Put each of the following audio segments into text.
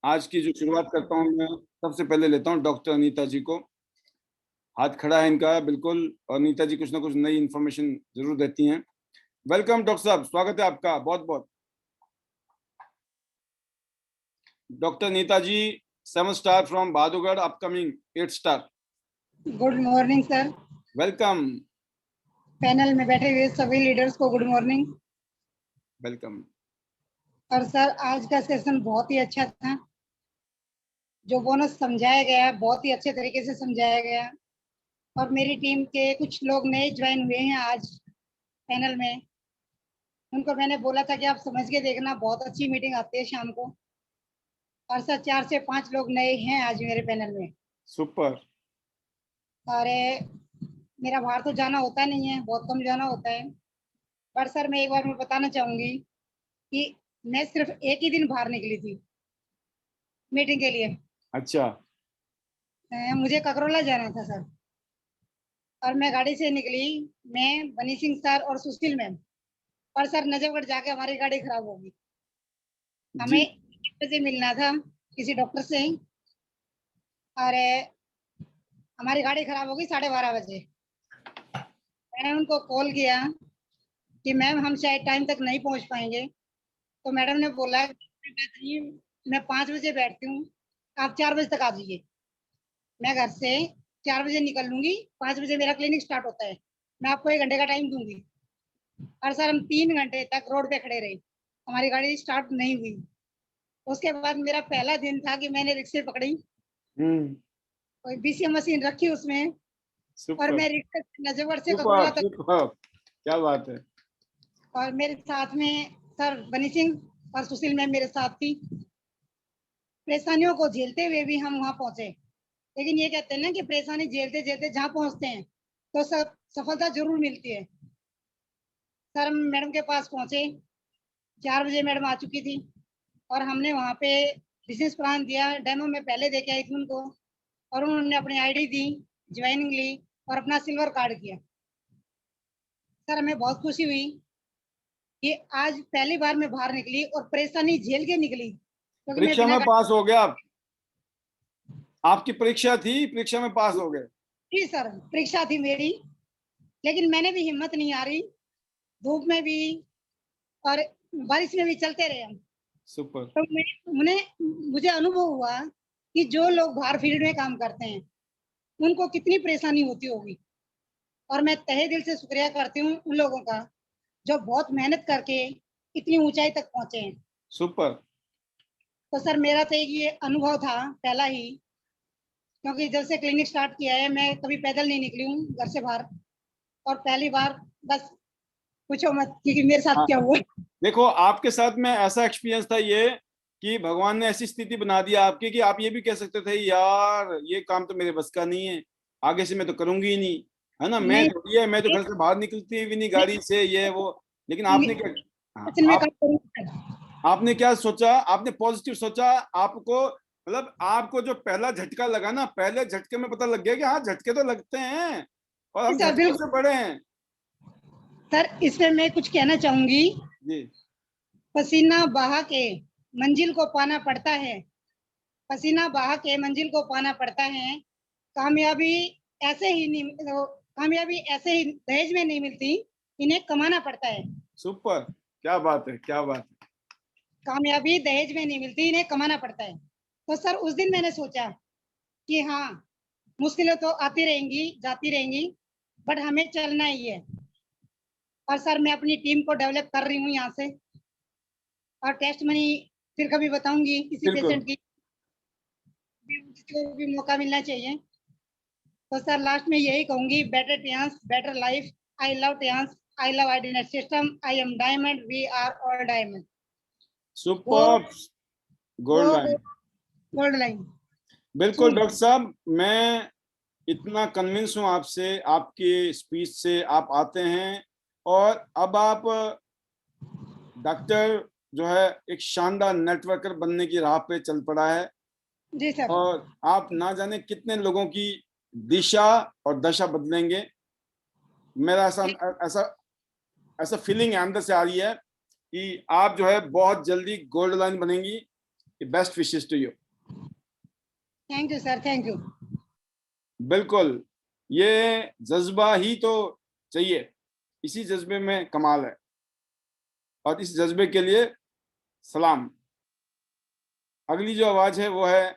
आज की जो शुरुआत करता हूँ मैं, सबसे पहले लेता हूँ डॉक्टर अनीता जी को। हाथ खड़ा है इनका बिल्कुल, और अनीता जी कुछ ना कुछ नई इन्फॉर्मेशन जरूर देती हैं। वेलकम डॉक्टर साहब, स्वागत है आपका बहुत बहुत। Doctor Anita ji, 7 star from Bahadurgarh, upcoming 8 star. Good morning sir. Welcome. Panel में बैठे हुए सभी लीडर्स को गुड मॉर्निंग। वेलकम। और सर, आज का सेशन बहुत ही अच्छा था। जो बोनस समझाया गया बहुत ही अच्छे तरीके से समझाया गया। और मेरी टीम के कुछ लोग नए ज्वाइन हुए हैं आज पैनल में। उनको मैंने बोला था कि आप समझ के देखना, बहुत अच्छी मीटिंग आती है शाम को। और सर, 4 से 5 लोग नए हैं आज मेरे पैनल में। सुपर। अरे, मेरा बाहर तो जाना होता नहीं है, बहुत कम जाना होता है। पर सर, मैं एक बार मैं बताना चाहूंगी कि मैं सिर्फ एक ही दिन बाहर निकली थी मीटिंग के लिए। अच्छा। मुझे ककरोला जाना था सर। और मैं गाड़ी से निकली, मैं बनी सिंह सर और सुशील मैम। और सर, नजफगढ़ जाके हमारी गाड़ी खराब होगी। हमें जी। 1 बजे मिलना था किसी डॉक्टर से। और हमारी गाड़ी खराब होगी 12:30 बजे। मैंने उनको कॉल किया कि मैम, हम शायद टाइम तक नहीं पहुंच पाएंगे। तो मैडम ने बोला कि मैं 5 बजे बैठती हूँ, आप 4 बजे तक आ जाइए। मैं घर से 4 बजे निकल लूंगी, 5 बजे मेरा क्लिनिक स्टार्ट होता है। मैं आपको 1 घंटे का टाइम दूंगी। और सर, हम 3 घंटे तक रोड पे खड़े रहे, हमारी गाड़ी स्टार्ट नहीं हुई। उसके बाद मेरा पहला दिन था कि मैंने रिक्शे पकड़ी, हम्म। और बीसीएम मशीन रखी उसमें। और सुपर मैं रिक्शे से नजफगढ़ से ककरोला सुपर तक। सुपर, क्या बात है। और मेरे साथ में सर बनी सिंह और सुशील मैम मेरे साथ थी। परेशानियों को झेलते हुए भी हम वहां पहुंचे। लेकिन ये कहते हैं ना कि परेशानी झेलते झेलते जहाँ पहुंचते हैं तो सब सफलता जरूर मिलती है। सर, हम मैडम के पास पहुंचे, 4 बजे मैडम आ चुकी थी। और हमने वहाँ पे बिजनेस प्लान दिया, डेमो में पहले दे के आई थी उनको। और उन्होंने अपनी आईडी दी, ज्वाइनिंग ली और अपना सिल्वर कार्ड किया। सर, हमें बहुत खुशी हुई कि आज पहली बार मैं बाहर निकली और परेशानी झेल के निकली, क्योंकि मैं परीक्षा बिना में पास हो गया आप? आपकी परीक्षा थी, परीक्षा में पास हो गए? जी सर, परीक्षा थी मेरी। लेकिन मैंने भी हिम्मत नहीं हारी, धूप में भी और बारिश में भी चलते रहे हम। सुपर। तो मुझे अनुभव हुआ कि जो लोग बाहर फील्ड में काम करते हैं उनको कितनी परेशानी होती होगी। और मैं तहे दिल से शुक्रिया करती हूँ उन लोगों का जो बहुत मेहनत करके इतनी ऊंचाई तक पहुंचे हैं। सुपर। तो सर, मेरा तो एक ये अनुभव था पहला ही, क्योंकि जब से क्लिनिक स्टार्ट किया है मैं कभी पैदल नहीं निकली हूँ घर से बाहर। और पहली बार, बस पूछो मत कि मेरे साथ हाँ, क्या हुआ। देखो आपके साथ में ऐसा एक्सपीरियंस था ये, कि भगवान ने ऐसी स्थिति बना दी आपकी कि आप ये भी कह सकते थे यार ये काम तो मेरे बस का नहीं है, आगे से मैं तो करूंगी ही नहीं, है ना। मैं नहीं, तो ये मैं तो घर से बाहर निकलती भी नहीं गाड़ी से, ये वो। लेकिन आपने क्या, हाँ, में काम करूंगा। आपने क्या सोचा, आपने पॉजिटिव सोचा। आपको मतलब आपको जो पहला झटका लगा ना, पहले झटके में पता लग गया कि हाँ झटके तो लगते हैं और हम सर झटकों बिल्कुल। से बड़े हैं। सर, इसमें मैं कुछ कहना चाहूंगी। जी। पसीना बहा के मंजिल को पाना पड़ता है। पसीना बहा के मंजिल को पाना पड़ता है। कामयाबी ऐसे ही नहीं, कामयाबी ऐसे ही दहेज में नहीं मिलती, इन्हें कमाना पड़ता है। सुपर, क्या बात है, क्या बात है। कामयाबी दहेज में नहीं मिलती, इन्हें कमाना पड़ता है। तो सर, उस दिन मैंने सोचा कि हाँ, मुश्किलें तो आती रहेंगी जाती रहेंगी, बट हमें चलना ही है। और सर, मैं अपनी टीम को डेवलप कर रही हूँ यहाँ से। और टेस्ट मनी फिर कभी बताऊंगी किसी बिल्कुल। पेशेंट की, को भी मौका मिलना चाहिए। तो सर, लास्ट में यही कहूंगी, better Tiens better life. I love Tiens, I love IDNet system, I am diamond, we are all diamond. वो सुपर। वो गोल्ड लाइन। Gold line. बिल्कुल डॉक्टर साहब, मैं इतना कन्विंस हूँ आपसे, आपकी स्पीच से। आप आते हैं और अब आप डॉक्टर जो है एक शानदार नेटवर्कर बनने की राह पे चल पड़ा है। जी सर। और आप ना जाने कितने लोगों की दिशा और दशा बदलेंगे। मेरा ऐसा ऐसा ऐसा फीलिंग अंदर से आ रही है कि आप जो है बहुत जल्दी गोल्ड लाइन बनेंगी। Best wishes to you. Thank you sir, thank you. बिल्कुल, ये जज्बा ही तो चाहिए, इसी जज्बे में कमाल है, और इस जज्बे के लिए सलाम। अगली जो आवाज है वो है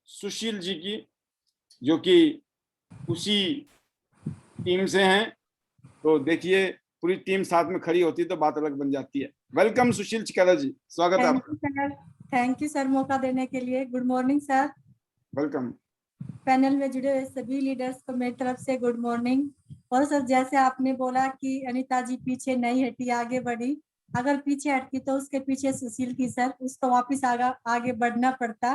सुशील जी की, जो कि उसी टीम से हैं। तो देखिए, पूरी टीम साथ में खड़ी होती है तो बात अलग बन जाती है। वेलकम सुशील चिकारा जी, स्वागत है आपका। थैंक यू सर मौका देने के लिए। Good morning sir. Welcome. Panel में जुड़े हुए सभी लीडर्स को मेरी तरफ से गुड मॉर्निंग। और सर, जैसे आपने बोला कि अनीता जी पीछे नहीं हटी, आगे बढ़ी। अगर पीछे हटती तो उसके पीछे सुशील की सर, उसको वापस आगे बढ़ना पड़ता।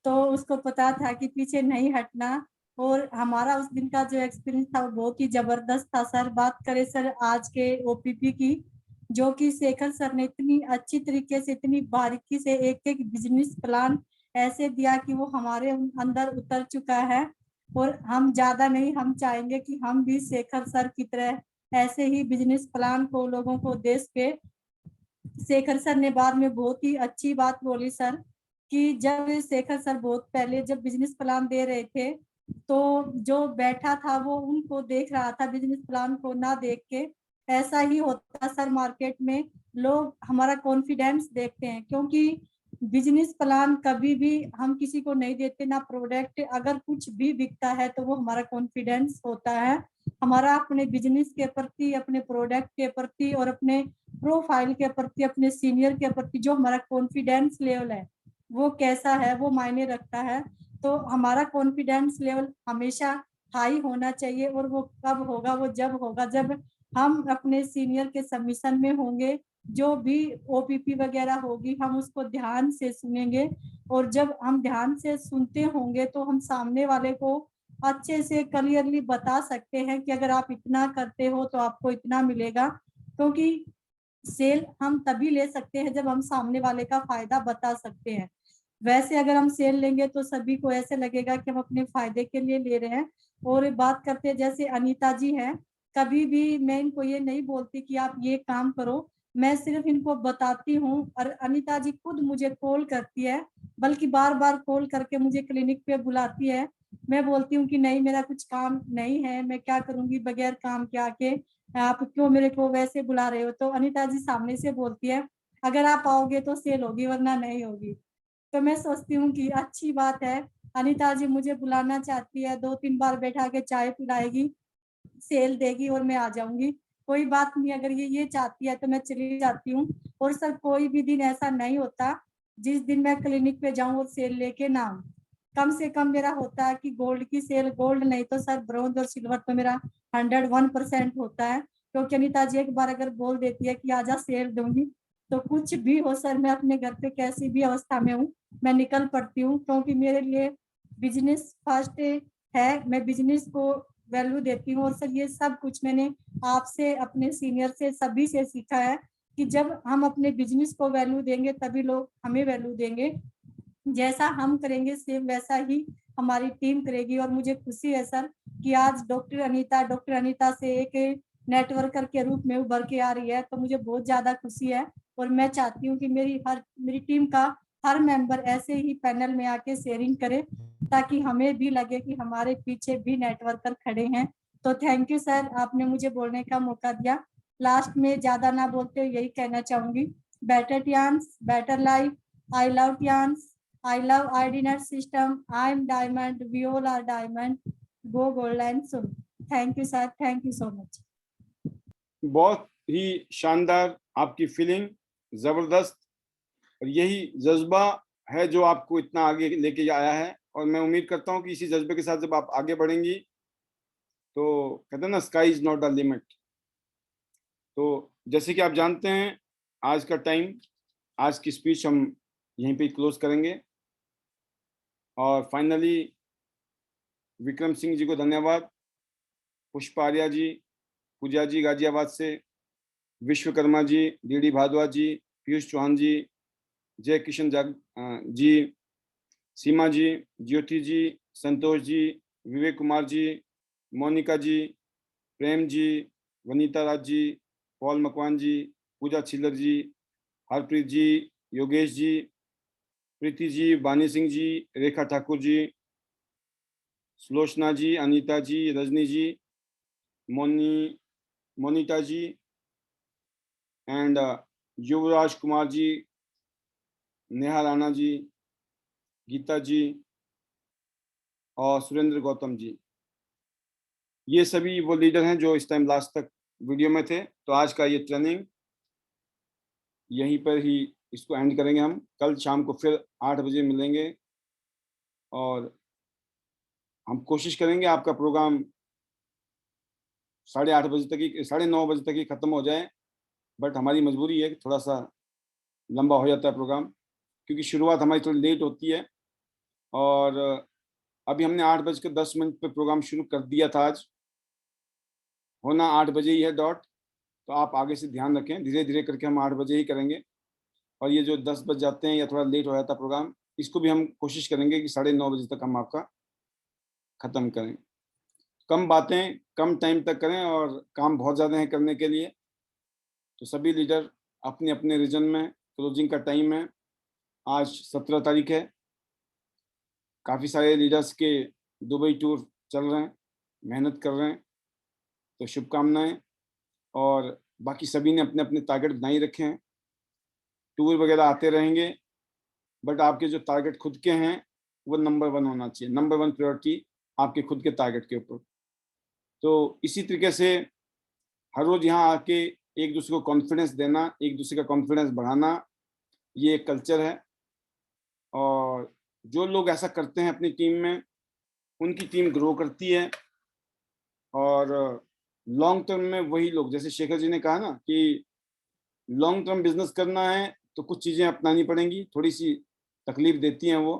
तो उसको पता था कि पीछे नहीं हटना। और हमारा उस दिन का जो एक्सपीरियंस था वो बहुत ही जबरदस्त था सर। बात करें सर आज के ओपीपी की, जो कि शेखर सर ने इतनी अच्छी तरीके से, इतनी बारीकी से एक एक बिजनेस प्लान ऐसे दिया कि वो हमारे अंदर उतर चुका है। और हम ज्यादा नहीं, हम चाहेंगे कि हम भी शेखर सर की तरह ऐसे ही बिजनेस प्लान को लोगों को देश पे। शेखर सर ने बाद में बहुत ही अच्छी बात बोली सर, कि जब शेखर सर बहुत पहले जब बिजनेस प्लान दे रहे थे तो जो बैठा था वो उनको देख रहा था, बिजनेस प्लान को ना देख के। ऐसा ही होता सर, मार्केट में लोग हमारा कॉन्फिडेंस देखते हैं, क्योंकि बिजनेस प्लान कभी भी हम किसी को नहीं देते ना प्रोडक्ट। अगर कुछ भी बिकता है तो वो हमारा कॉन्फिडेंस होता है, हमारा अपने बिजनेस के प्रति, अपने प्रोडक्ट के प्रति और अपने प्रोफाइल के प्रति, अपने सीनियर के प्रति जो हमारा कॉन्फिडेंस लेवल है वो कैसा है, वो मायने रखता है। तो हमारा कॉन्फिडेंस लेवल हमेशा हाई होना चाहिए। और वो कब होगा? वो जब होगा जब हम अपने सीनियर के सबमिशन में होंगे, जो भी ओपीपी वगैरह होगी हम उसको ध्यान से सुनेंगे। और जब हम ध्यान से सुनते होंगे तो हम सामने वाले को अच्छे से क्लियरली बता सकते हैं कि अगर आप इतना करते हो तो आपको इतना मिलेगा। क्योंकि सेल हम तभी ले सकते हैं जब हम सामने वाले का फायदा बता सकते हैं। वैसे अगर हम सेल लेंगे तो सभी को ऐसे लगेगा कि हम अपने फायदे के लिए ले रहे हैं। और बात करते हैं जैसे अनीता जी हैं, कभी भी मैं इनको ये नहीं बोलती कि आप ये काम करो, मैं सिर्फ इनको बताती हूँ। और अनीता जी खुद मुझे कॉल करती है, बल्कि बार बार कॉल करके मुझे क्लिनिक पे बुलाती है। मैं बोलती हूँ कि नहीं, मेरा कुछ काम नहीं है, मैं क्या करूंगी बगैर काम के आके, आप क्यों मेरे को वैसे बुला रहे हो? तो अनीता जी सामने से बोलती है, अगर आप आओगे तो सेल होगी वरना नहीं होगी। तो मैं सोचती हूँ कि अच्छी बात है, अनीता जी मुझे बुलाना चाहती है, 2-3 बार बैठा के चाय पिलाएगी, सेल देगी और मैं आ जाऊंगी। कोई बात नहीं, अगर ये चाहती है तो मैं चली जाती हूँ। और सर कोई भी दिन ऐसा नहीं होता जिस दिन मैं क्लिनिक पे जाऊं और सेल लेके ना आऊं। कम से कम मेरा होता है कि गोल्ड की सेल, गोल्ड नहीं तो सर ब्रॉन्ज और सिल्वर तो मेरा 101% होता है। क्योंकि अनीता जी एक बार अगर बोल देती है कि आजा सेल दूंगी, तो कुछ भी हो सर, मैं अपने घर पे कैसी भी अवस्था में हूँ मैं निकल पड़ती हूँ। क्योंकि मेरे लिए बिजनेस फर्स्ट है, मैं बिजनेस को वैल्यू देती हूँ। और सर ये सब कुछ मैंने आपसे, अपने सीनियर से, सभी से सीखा है कि जब हम अपने बिजनेस को वैल्यू देंगे तभी लोग हमें वैल्यू देंगे। जैसा हम करेंगे सेम वैसा ही हमारी टीम करेगी। और मुझे खुशी है सर कि आज डॉक्टर अनीता से एक नेटवर्कर के रूप में उभर के आ रही है, तो मुझे बहुत ज्यादा खुशी है। और मैं चाहती हूँ कि मेरी टीम का हर मेंबर ऐसे ही पैनल में आके शेयरिंग करे, ताकि हमें भी लगे कि हमारे पीछे भी नेटवर्कर खड़े हैं। तो थैंक यू सर, आपने मुझे बोलने का मौका दिया। लास्ट में ज्यादा ना बोलते हुए यही कहना चाहूंगी, better Tiens, better life, I love Tiens, I love IDNet system. I'm diamond. We all are diamond. Go gold and soon. Thank you, sir. Thank you so much. बहुत ही शानदार आपकी फीलिंग, जबरदस्त। और यही जज्बा है जो आपको इतना आगे लेके आया है। और मैं उम्मीद करता हूँ कि इसी जज्बे के साथ जब आप आगे बढ़ेंगी तो कहते हैं ना, sky is not the limit. तो जैसे कि आप जानते हैं, आज का टाइम, आज की स्पीच हम यहीं पे क्लोज करेंगे। और फाइनली विक्रम सिंह जी को धन्यवाद, पुष्पा आर्या जी, पूजा जी गाजियाबाद से, विश्वकर्मा जी, डीडी भारद्वाज जी, पीयूष चौहान जी, जय किशन जी, सीमा जी, ज्योति जी, संतोष जी, विवेक कुमार जी, मोनिका जी, प्रेम जी, वनीता राज जी, पॉल मकवान जी, पूजा छिल्लर जी, हरप्रीत जी, योगेश जी, प्रीति जी, वानी सिंह जी, रेखा ठाकुर जी, सुलोचना जी, अनीता जी, रजनी जी, मोनिता जी एंड युवराज कुमार जी, नेहा राणा जी, गीता जी और सुरेंद्र गौतम जी। ये सभी वो लीडर हैं जो इस टाइम लास्ट तक वीडियो में थे। तो आज का ये ट्रेनिंग यहीं पर ही इसको एंड करेंगे हम। कल शाम को फिर 8 बजे मिलेंगे और हम कोशिश करेंगे आपका प्रोग्राम 8:30 बजे तक ही, 9:30 बजे तक ही ख़त्म हो जाए। बट हमारी मजबूरी है कि थोड़ा सा लंबा हो जाता है प्रोग्राम, क्योंकि शुरुआत हमारी थोड़ी लेट होती है। और अभी हमने 8:10 पे प्रोग्राम शुरू कर दिया था। आज होना 8 बजे ही है डॉट। तो आप आगे से ध्यान रखें, धीरे धीरे करके हम 8 बजे ही करेंगे। और ये जो 10 बज जाते हैं या थोड़ा लेट हो जाता है प्रोग्राम, इसको भी हम कोशिश करेंगे कि 9:30 बजे तक हम आपका ख़त्म करें। कम बातें कम टाइम तक करें और काम बहुत ज़्यादा है करने के लिए। तो सभी लीडर अपने अपने रीजन में, क्लोजिंग का टाइम है, आज 17 तारीख है। काफ़ी सारे लीडर्स के दुबई टूर चल रहे हैं, मेहनत कर रहे हैं, तो शुभकामनाएं। और बाकी सभी ने अपने अपने टारगेट बनाए रखे हैं। टूर वगैरह आते रहेंगे, बट आपके जो टारगेट खुद के हैं वो नंबर 1 होना चाहिए। नंबर 1 प्रायोरिटी आपके खुद के टारगेट के ऊपर। तो इसी तरीके से हर रोज़ यहाँ आके एक दूसरे को कॉन्फिडेंस देना, एक दूसरे का कॉन्फिडेंस बढ़ाना, ये एक कल्चर है। और जो लोग ऐसा करते हैं अपनी टीम में, उनकी टीम ग्रो करती है। और लॉन्ग टर्म में वही लोग, जैसे शेखर जी ने कहा ना कि लॉन्ग टर्म बिजनेस करना है तो कुछ चीज़ें अपनानी पड़ेंगी, थोड़ी सी तकलीफ देती हैं वो।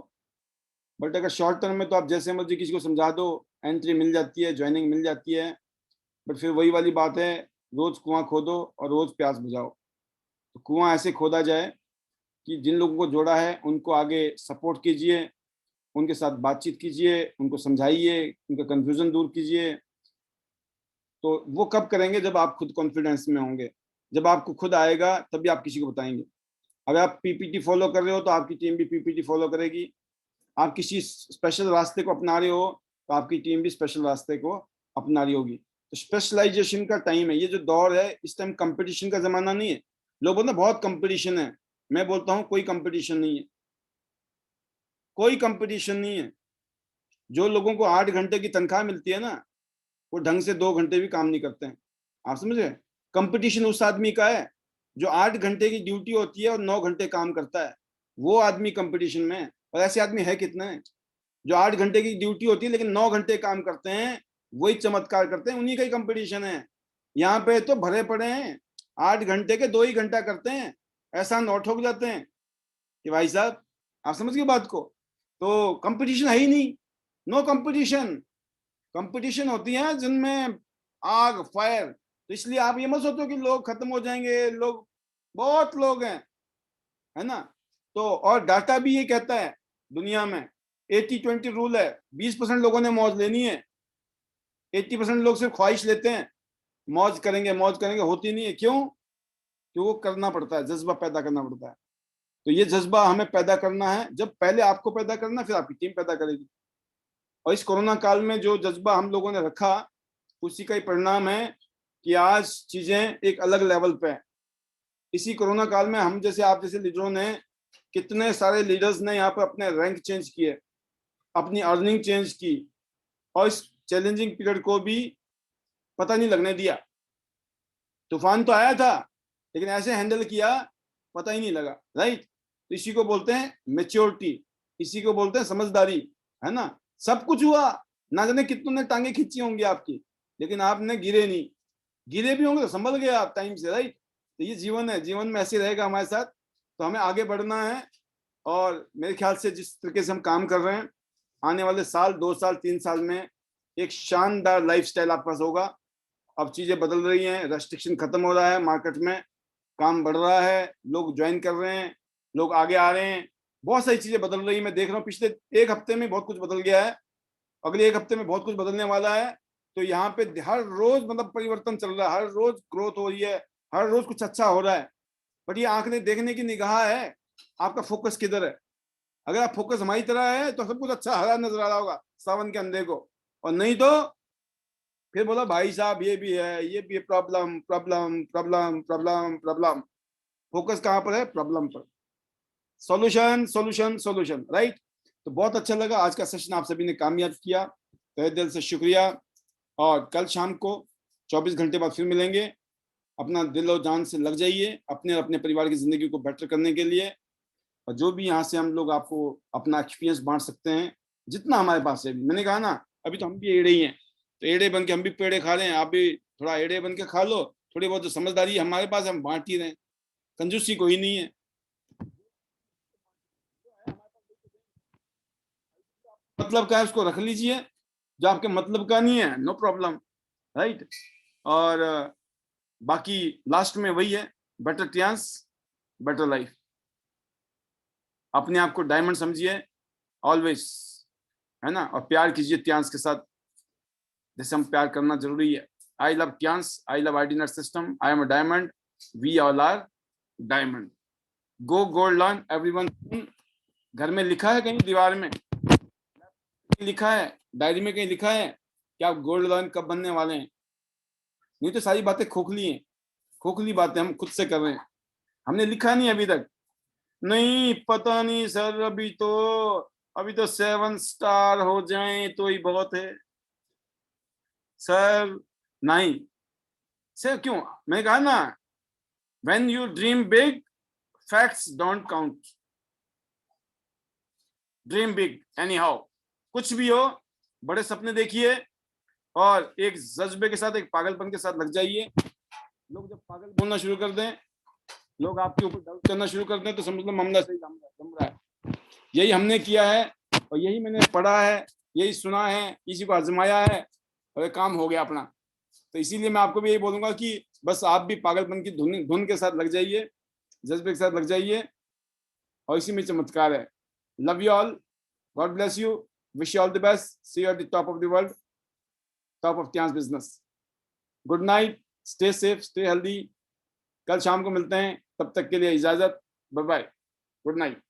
बट अगर शॉर्ट टर्म में तो आप जैसे मर्जी किसी को समझा दो, एंट्री मिल जाती है, ज्वाइनिंग मिल जाती है। बट फिर वही वाली बात है, रोज़ कुआं खोदो और रोज़ प्यास बुझाओ। तो कुआं ऐसे खोदा जाए कि जिन लोगों को जोड़ा है उनको आगे सपोर्ट कीजिए, उनके साथ बातचीत कीजिए, उनको समझाइए, उनका कन्फ्यूज़न दूर कीजिए। तो वो कब करेंगे? जब आप खुद कॉन्फिडेंस में होंगे, जब आपको खुद आएगा तभी आप किसी को बताएंगे। अगर आप पीपीटी फॉलो कर रहे हो तो आपकी टीम भी पीपीटी फॉलो करेगी। आप किसी स्पेशल रास्ते को अपना रहे हो तो आपकी टीम भी स्पेशल रास्ते को अपना रही होगी। तो स्पेशलाइजेशन का टाइम है, ये जो दौर है, इस टाइम कंपटीशन का ज़माना नहीं है। लोग बोलते हैं बहुत कंपटीशन है, मैं बोलता हूँ कोई कंपटीशन नहीं है, कोई कंपटीशन नहीं है। जो लोगों को 8 घंटे की तनख्वाह मिलती है ना, वो ढंग से 2 घंटे भी काम नहीं करते हैं। आप समझ रहे? कंपटीशन उस आदमी का है जो 8 घंटे की ड्यूटी होती है और 9 घंटे काम करता है, वो आदमी कंपटीशन में है। और ऐसे आदमी है कितने हैं जो 8 घंटे की ड्यूटी होती है लेकिन 9 घंटे काम करते हैं, वही चमत्कार करते हैं, उन्हीं का ही कंपटीशन है। यहाँ पे तो भरे पड़े हैं, 8 घंटे के 2 ही घंटा करते हैं, ऐसा नौ ठोक जाते हैं कि भाई साहब, आप समझ गए बात को। तो कंपटीशन है ही नहीं, नो कंपटीशन। कंपटीशन होती है जिनमें आग, फायर। तो इसलिए आप ये मत सोचो कि लोग खत्म हो जाएंगे, लोग बहुत लोग हैं, है ना। तो और डाटा भी ये कहता है दुनिया में 80-20 रूल है। 20% लोगों ने मौज लेनी है, 80% लोग सिर्फ ख्वाहिश लेते हैं, मौज करेंगे मौज करेंगे, होती नहीं है। क्यों? क्यों? वो करना पड़ता है, जज्बा पैदा करना पड़ता है। तो ये जज्बा हमें पैदा करना है। जब पहले आपको पैदा करना, फिर आपकी टीम पैदा करेगी। और इस कोरोना काल में जो जज्बा हम लोगों ने रखा, उसी का ही परिणाम है कि आज चीजें एक अलग लेवल पे हैं। इसी कोरोना काल में हम जैसे, आप जैसे लीडरों ने, कितने सारे लीडर्स ने यहाँ पर अपने रैंक चेंज किए, अपनी अर्निंग चेंज की, और इस चैलेंजिंग पीरियड को भी पता नहीं लगने दिया। तूफान तो आया था लेकिन ऐसे हैंडल किया, पता ही नहीं लगा। राइट? तो इसी को बोलते हैं मेच्योरिटी, इसी को बोलते हैं समझदारी, है ना। सब कुछ हुआ, ना जाने कितनों ने टांगे खींची होंगी आपकी, लेकिन आपने गिरे नहीं। गिरे भी होंगे तो संभल गए आप टाइम से। राइट? तो ये जीवन है, जीवन में ऐसे रहेगा हमारे साथ। तो हमें आगे बढ़ना है। और मेरे ख्याल से जिस तरीके से हम काम कर रहे हैं, आने वाले साल, 2 साल, 3 साल में एक शानदार लाइफस्टाइल आपके पास होगा। अब चीजें बदल रही हैं, रेस्ट्रिक्शन खत्म हो रहा है, मार्केट में काम बढ़ रहा है, लोग ज्वाइन कर रहे हैं, लोग आगे आ रहे हैं, बहुत सारी चीजें बदल रही हैं। मैं देख रहा हूँ पिछले 1 हफ्ते में बहुत कुछ बदल गया है, अगले 1 हफ्ते में बहुत कुछ बदलने वाला है। तो यहाँ पे हर रोज मतलब परिवर्तन चल रहा है, हर रोज ग्रोथ हो रही है, हर रोज कुछ अच्छा हो रहा है। बट ये आंख ने देखने की निगाह है, आपका फोकस किधर है। अगर आप फोकस हमारी तरह है तो सब कुछ अच्छा हरा नजर आ रहा होगा सावन के अंधे को, और नहीं तो फिर बोलो भाई साहब ये भी है, ये भी problem problem problem problem problem. Focus कहाँ पर है? प्रॉब्लम पर। Solution solution solution, right. तो बहुत अच्छा लगा आज का सेशन, आप सभी ने कामयाब किया, तहे दिल से शुक्रिया। और कल शाम को 24 घंटे बाद फिर मिलेंगे। अपना दिल और जान से लग जाइए अपने और अपने परिवार की जिंदगी को बेटर करने के लिए। और जो भी यहाँ से हम लोग आपको अपना एक्सपीरियंस बांट सकते हैं, जितना हमारे पास है। मैंने कहा ना, अभी तो हम भी एड़े ही हैं, तो एड़े बन के हम भी पेड़े खा रहे हैं, आप भी थोड़ा एड़े बन के खा लो। थोड़ी बहुत जो समझदारी हमारे पास हम बांट ही रहे हैं, कंजूसी कोई नहीं है। मतलब का है उसको रख लीजिए, जो आपके मतलब का नहीं है नो प्रॉब्लम, राइट। और बाकी लास्ट में वही है, बेटर चांस बेटर लाइफ। अपने आप को डायमंड समझिए ऑलवेज, है ना। और प्यार कीजिए त्यांस के साथ, जैसे हम प्यार करना जरूरी है। I love Tiens, I love ID net system, I am a diamond, we all are diamond. Go gold learn everyone. घर में लिखा है, कहीं दीवार में लिखा है, डायरी में कहीं लिखा है कि आप गोल्ड लर्न कब बनने वाले हैं? नहीं तो सारी बातें खोखली हैं, खोखली बातें हम खुद से कर रहे हैं, हमने लिखा नहीं अभी तक। नहीं पता नहीं सर, अभी तो 7 स्टार हो जाएं तो ही बहुत है सर। नहीं सर, क्यों? मैं कहा ना, when you dream big facts don't count. Dream big any how, कुछ भी हो, बड़े सपने देखिए और एक जज्बे के साथ, एक पागलपन के साथ लग जाइए। लोग जब पागल बोलना शुरू कर दें, लोग आपके ऊपर डाउट करना शुरू कर दें, तो समझ लो मामला सही जम रहा है। यही हमने किया है और यही मैंने पढ़ा है, यही सुना है, इसी को आजमाया है और ये काम हो गया अपना। तो इसीलिए मैं आपको भी यही बोलूंगा कि बस आप भी पागलपन की धुन के साथ लग जाइए, जज्बे के साथ लग जाइए, और इसी में चमत्कार है। Love you all, God bless you, wish you all the best, see you at the top of the world, top of Tiens business. Good night, stay safe, stay healthy. कल शाम को मिलते हैं, तब तक के लिए इजाजत, बाय बाय, गुड नाइट।